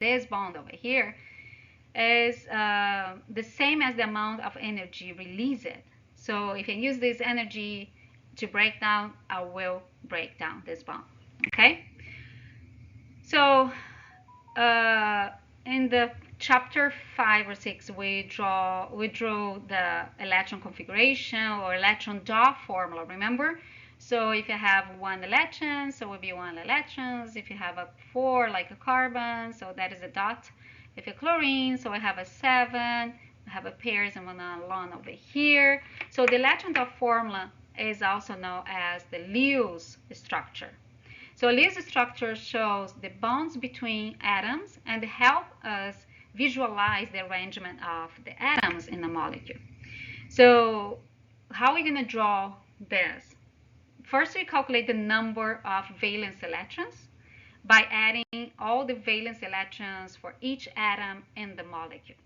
this bond over here is the same as the amount of energy released. So if I use this energy to break down, I will break down this bond. Okay? So in the chapter 5 or 6, we drew the electron configuration or electron dot formula, remember? So if you have 1 electron, so it will be 1 electrons. If you have a 4, like a carbon, so that is a dot. If a chlorine, so I have a 7. I have a pairs and one alone over here. So the electron dot formula is also known as the Lewis structure. So Lewis structure shows the bonds between atoms and help us visualize the arrangement of the atoms in a molecule. So how are we going to draw this? First, we calculate the number of valence electrons by adding all the valence electrons for each atom in the molecule.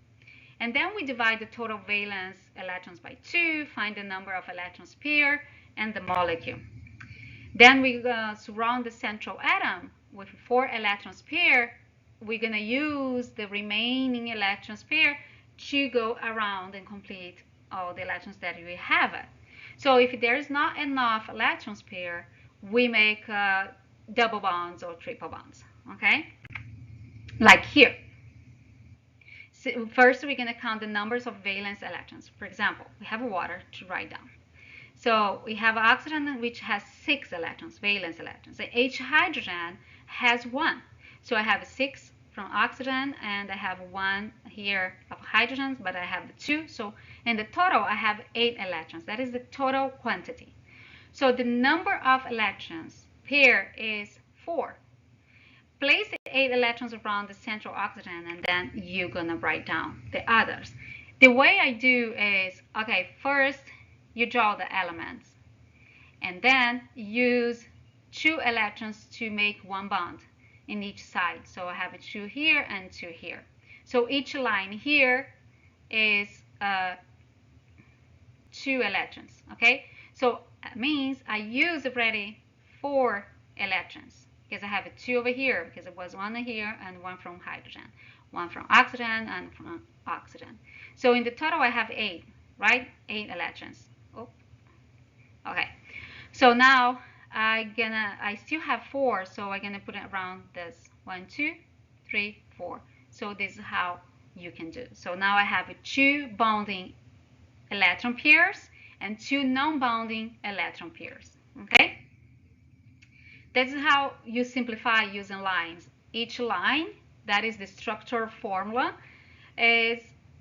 And then we divide the total valence electrons by 2, find the number of electrons pair in the molecule. Then we surround the central atom with 4 electrons pair. We're going to use the remaining electrons pair to go around and complete all the electrons that we have. So if there is not enough electrons pair, we make double bonds or triple bonds, okay? Like here. So first, we're going to count the numbers of valence electrons. For example, we have water to write down. So we have oxygen, which has 6 electrons, valence electrons. And each hydrogen has 1. So I have 6 from oxygen, and I have 1 here of hydrogens, but I have 2. So in the total, I have 8 electrons. That is the total quantity. So the number of electrons pair is 4. Place the 8 electrons around the central oxygen, and then you're going to write down the others. The way I do is, okay, first, you draw the elements and then use 2 electrons to make 1 bond in each side. So I have 2 here and 2 here. So each line here is 2 electrons, okay? So that means I use already 4 electrons because I have 2 over here because it was 1 here and 1 from hydrogen, 1 from oxygen and from oxygen. So in the total I have 8, right? 8 electrons. Okay, so now I still have 4, so I'm gonna put it around this 1, 2, 3, 4. So this is how you can do. So now I have 2 bonding electron pairs and 2 non-bonding electron pairs. Okay, this is how you simplify using lines. Each line, that is the structure formula,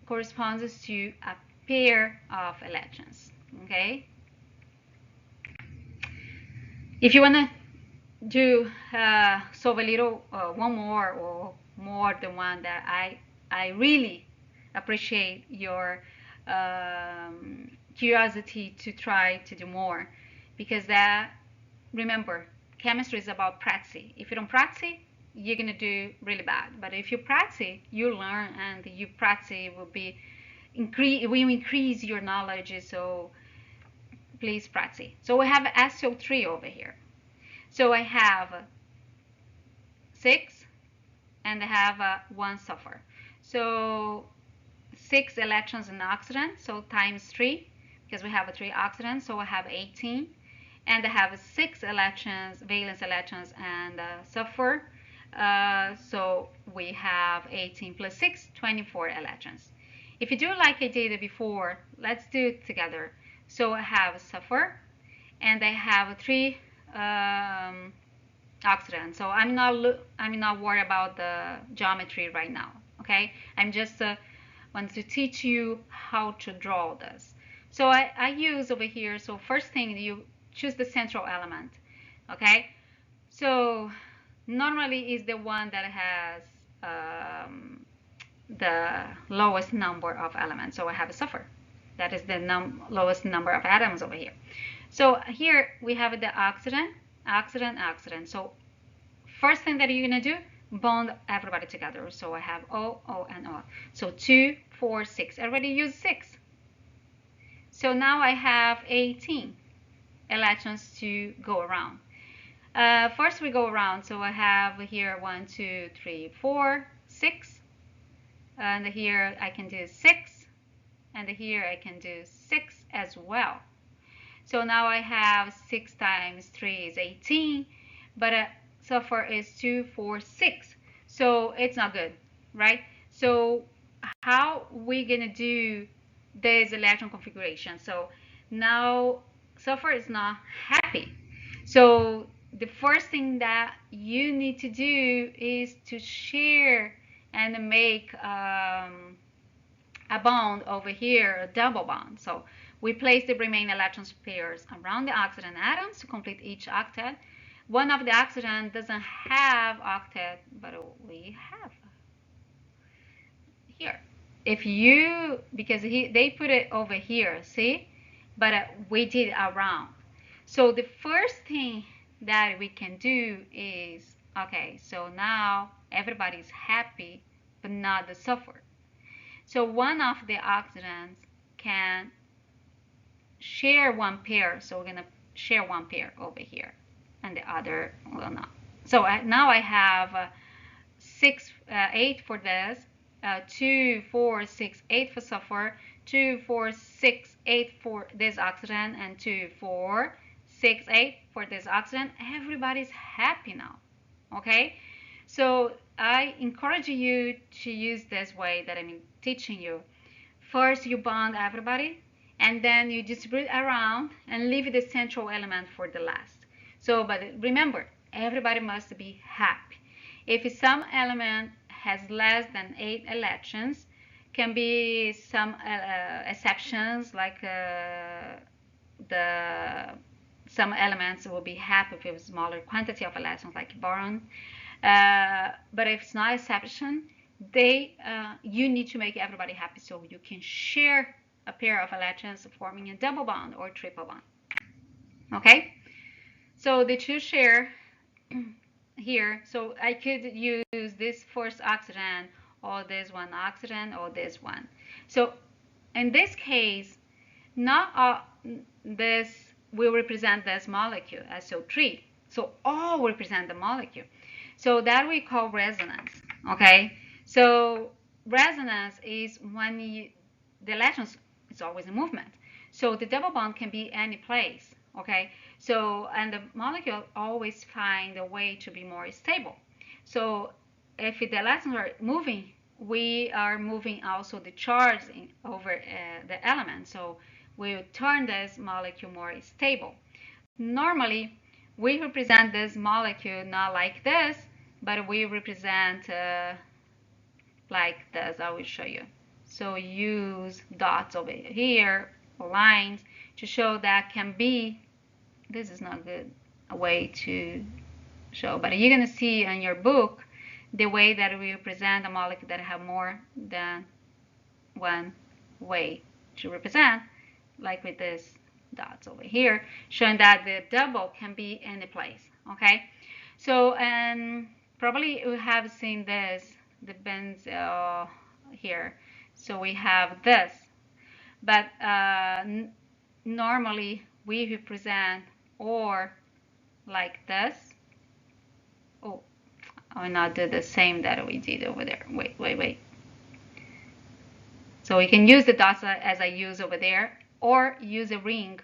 corresponds to a pair of electrons. Okay. If you want to do solve a little one more or more than one, that I really appreciate your curiosity to try to do more, because that, remember, chemistry is about practice. If you don't practice, you're gonna do really bad. But if you practice, you learn, and you practice will increase your knowledge. So please practice. So we have SO3 over here. So I have 6 and I have 1 sulfur. So 6 electrons in oxygen, so times 3, because we have 3 oxygen, so I have 18. And I have 6 electrons, valence electrons, and sulfur. So we have 18 plus 6, 24 electrons. If you do like I did before, let's do it together. So I have sulfur, and I have 3 oxygen. So I'm not worried about the geometry right now. Okay, I'm just want to teach you how to draw this. So I use over here. So first thing, you choose the central element. Okay, so normally is the one that has the lowest number of elements. So I have a sulfur. That is the lowest number of atoms over here. So here we have the oxygen, oxygen, oxygen. So first thing that you're going to do, bond everybody together. So I have O, O, and O. So 2, 4, 6. I already used 6. So now I have 18 electrons to go around. First we go around. So I have here 1, 2, 3, 4, 6, and here I can do 6, and here I can do 6 as well. So now I have 6 times 3 is 18, but sulfur is 2, 4, 6. So it's not good, right? So how we gonna do this electron configuration? So now sulfur is not happy. So the first thing that you need to do is to share and make a bond over here, a double bond. So we place the remaining electron pairs around the oxygen atoms to complete each octet. One of the oxygen doesn't have octet, but we have here. If you, because they put it over here, see? But we did it around. So the first thing that we can do is, okay, so now everybody's happy, but not the sulfur. So one of the oxygens can share one pair. So we're going to share one pair over here, and the other will not. So now I have 8 for this, 2, 4, 6, 8 for sulfur, 2, 4, 6, 8 for this oxygen, and 2, 4, 6, 8 for this oxygen. Everybody's happy now, okay? So I encourage you to use this way that I'm teaching you. First, you bond everybody, and then you distribute around and leave the central element for the last. So, but remember, everybody must be happy. If some element has less than 8 electrons, can be some exceptions, like some elements will be happy with smaller quantity of electrons, like boron. But if it's not exception, you need to make everybody happy, so you can share a pair of electrons forming a double bond or triple bond. Okay, so the two share here. So I could use this first oxygen, or this one oxygen, or this one. So in this case, not this will represent this molecule, SO3. So all represent the molecule. So that we call resonance. Okay. So resonance is when the electrons is always in movement. So the double bond can be any place. Okay. So, and the molecule always find a way to be more stable. So if the electrons are moving, we are moving also the charge over the element. So we will turn this molecule more stable. Normally, we represent this molecule not like this, but we represent like this. I will show you. So use dots over here, or lines, to show that can be. This is not good a way to show, but you're going to see in your book the way that we represent a molecule that have more than one way to represent, like with this dots over here, showing that the double can be any place. Okay, so probably you have seen this, the benzyl here. So we have this, but normally we represent or like this. Oh, I will not do the same that we did over there. Wait. So we can use the dots as I use over there, or use a ring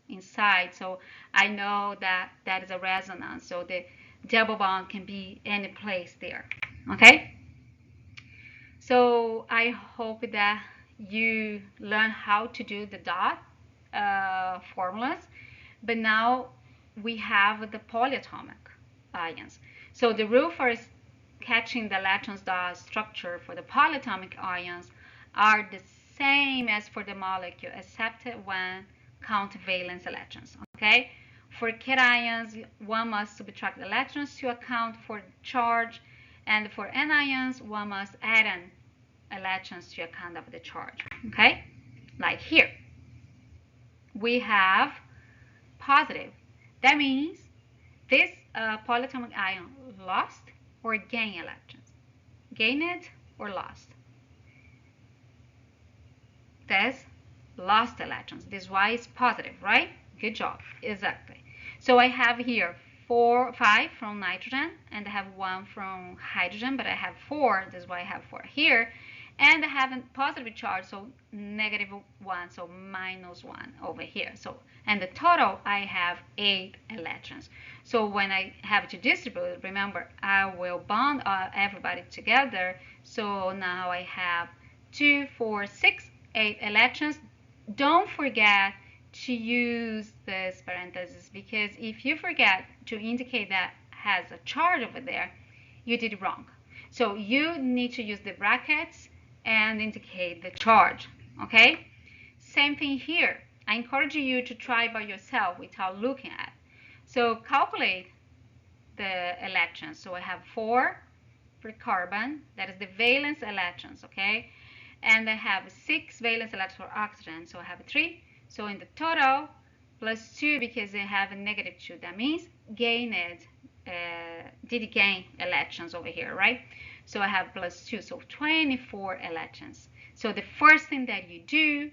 inside. So I know that that is a resonance. So the double bond can be any place there. Okay. So I hope that you learn how to do the dot formulas. But now we have the polyatomic ions. So the rule for catching the electrons dot structure for the polyatomic ions are the same as for the molecule, except when count valence electrons. Okay? For cations, one must subtract electrons to account for charge, and for anions, one must add an electrons to account of the charge. Okay? Like here, we have positive. That means this polyatomic ion lost or gained electrons. Gained or lost. This lost electrons. This Y is positive, right? Good job. Exactly. So I have here 5 from nitrogen, and I have 1 from hydrogen, but I have 4. That's why I have 4 here. And I have a positive charge, so -1, so -1 over here. So, and the total, I have 8 electrons. So when I have to distribute, remember, I will bond everybody together. So now I have 2, 4, 6, 8 electrons. Don't forget to use this parenthesis, because if you forget to indicate that has a charge over there, you did it wrong. So you need to use the brackets and indicate the charge, okay? Same thing here. I encourage you to try by yourself without looking at. So calculate the electrons. So I have 4 for carbon, that is the valence electrons, okay? And I have 6 valence electrons for oxygen, so I have 3. So in the total, plus 2, because I have a -2, that means did gain electrons over here, right? So I have plus 2, so 24 electrons. So the first thing that you do,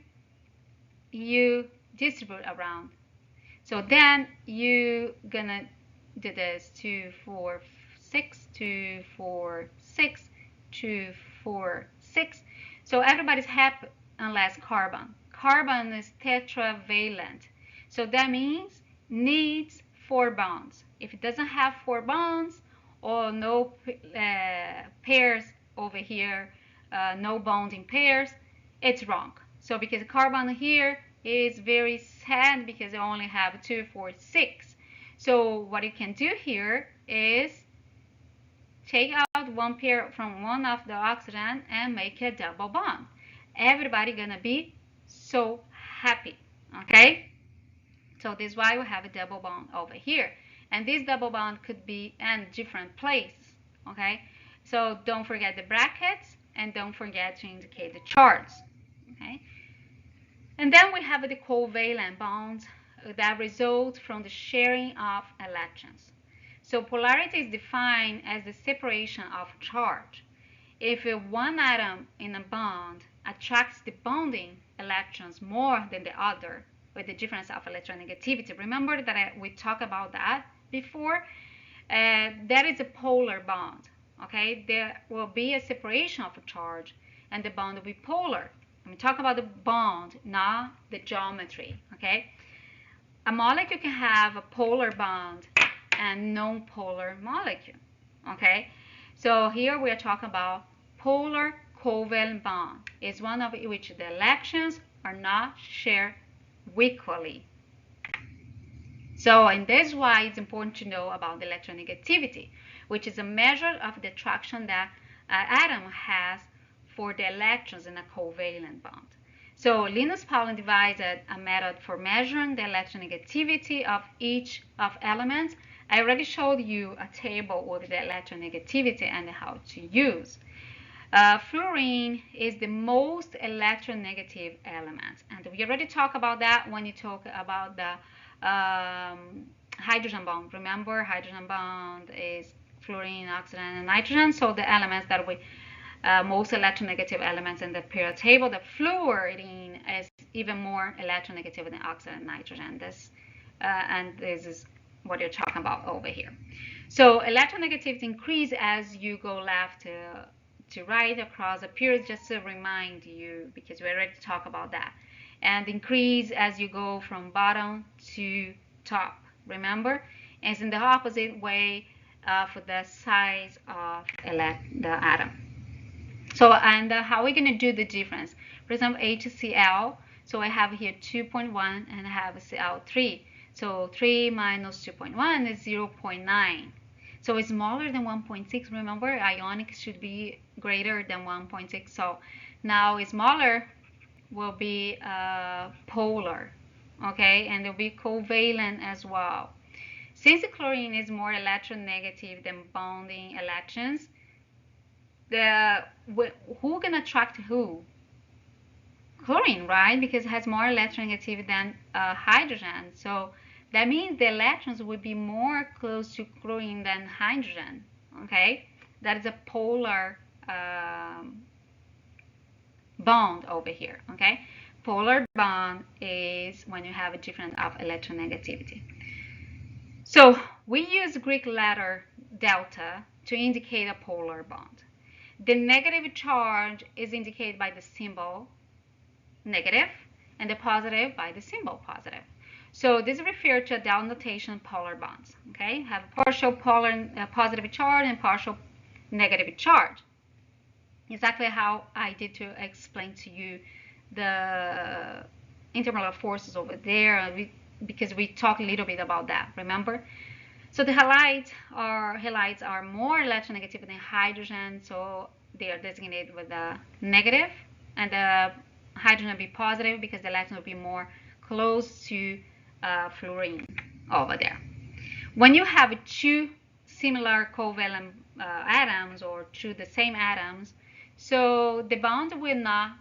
you distribute around. So then you gonna do this 2, 4, 6, 2, 4, 6, 2, 4, 6. So everybody's happy unless carbon. Carbon is tetravalent. So that means needs 4 bonds. If it doesn't have 4 bonds, or no pairs over here, no bonding pairs, it's wrong. So because carbon here is very sad because I only have 2, 4, 6. So what you can do here is take out 1 pair from one of the oxygen and make a double bond. Everybody gonna be so happy, okay? So this is why we have a double bond over here. And this double bond could be in different places, okay? So don't forget the brackets and don't forget to indicate the charges, okay? And then we have the covalent bonds that result from the sharing of electrons. So polarity is defined as the separation of charge. If one atom in a bond attracts the bonding electrons more than the other, with the difference of electronegativity, remember that we talked about that before? That is a polar bond, okay? There will be a separation of a charge and the bond will be polar. When we talk about the bond, not the geometry, okay? A molecule can have a polar bond and non-polar molecule, okay? So here we are talking about polar covalent bond. It's one of which the electrons are not shared equally. So, and that's why it's important to know about the electronegativity, which is a measure of the attraction that an atom has for the electrons in a covalent bond. So Linus Pauling devised a method for measuring the electronegativity of each of elements. I already showed you a table with the electronegativity and how to use. Fluorine is the most electronegative element, and we already talked about that when you talk about the hydrogen bond. Remember, hydrogen bond is fluorine, oxygen, and nitrogen. So the elements that we most electronegative elements in the periodic table, the fluorine is even more electronegative than oxygen and nitrogen. And this is what you're talking about over here. So electronegativity increase as you go left to right across the period, just to remind you, because we already talked about that. And increase as you go from bottom to top, remember? And it's in the opposite way for the size of the atom. So, and how are we going to do the difference? For example, HCl, so I have here 2.1 and I have Cl3. So 3 minus 2.1 is 0.9. So it's smaller than 1.6. Remember, ionic should be greater than 1.6. So now it's smaller will be polar, okay? And it will be covalent as well. Since the chlorine is more electronegative than bonding electrons, who can attract who? Chlorine, right? Because it has more electronegativity than hydrogen. So that means the electrons will be more close to chlorine than hydrogen, okay? That is a polar bond over here, okay? Polar bond is when you have a difference of electronegativity. So we use Greek letter delta to indicate a polar bond. The negative charge is indicated by the symbol negative, and the positive by the symbol positive. So this refers to a delta notation polar bonds. Okay, have partial polar positive charge and partial negative charge. Exactly how I did to explain to you the intermolecular forces over there, because we talked a little bit about that. Remember? So the halides are more electronegative than hydrogen, so they are designated with a negative, and the hydrogen will be positive because the electron will be more close to fluorine over there. When you have two similar covalent atoms or two the same atoms, so the bond will not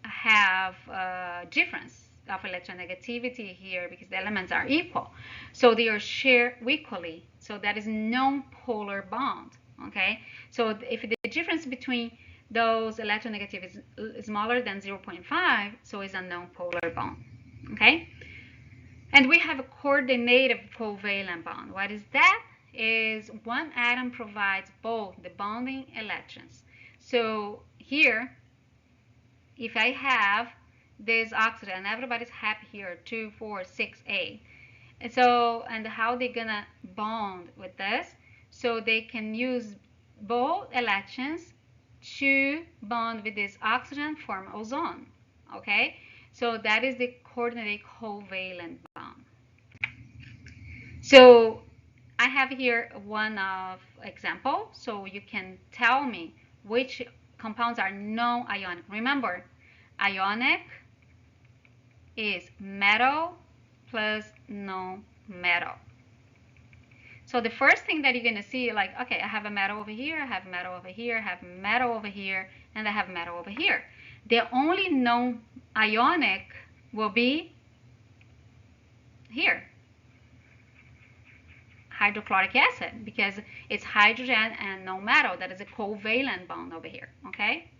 have a difference of electronegativity here because the elements are equal. So they are shared equally. So that is non-polar bond. Okay. So if the difference between those electronegativity is smaller than 0.5, so it's a non-polar bond. Okay. And we have a coordinated covalent bond. What is that? Is one atom provides both the bonding electrons. So here, if I have this oxygen, everybody's happy here, 2, 4, 6, 8. And so, and how they're gonna bond with this? So they can use both electrons to bond with this oxygen, form ozone. Okay, so that is the coordinated covalent bond. So I have here one of example, so you can tell me which compounds are non-ionic. Remember, ionic is metal plus non-metal. So the first thing that you're going to see, like, okay, I have a metal over here, I have metal over here, I have metal over here, and I have metal over here. The only non-ionic will be here, hydrochloric acid, because it's hydrogen and no metal. That is a covalent bond over here, okay?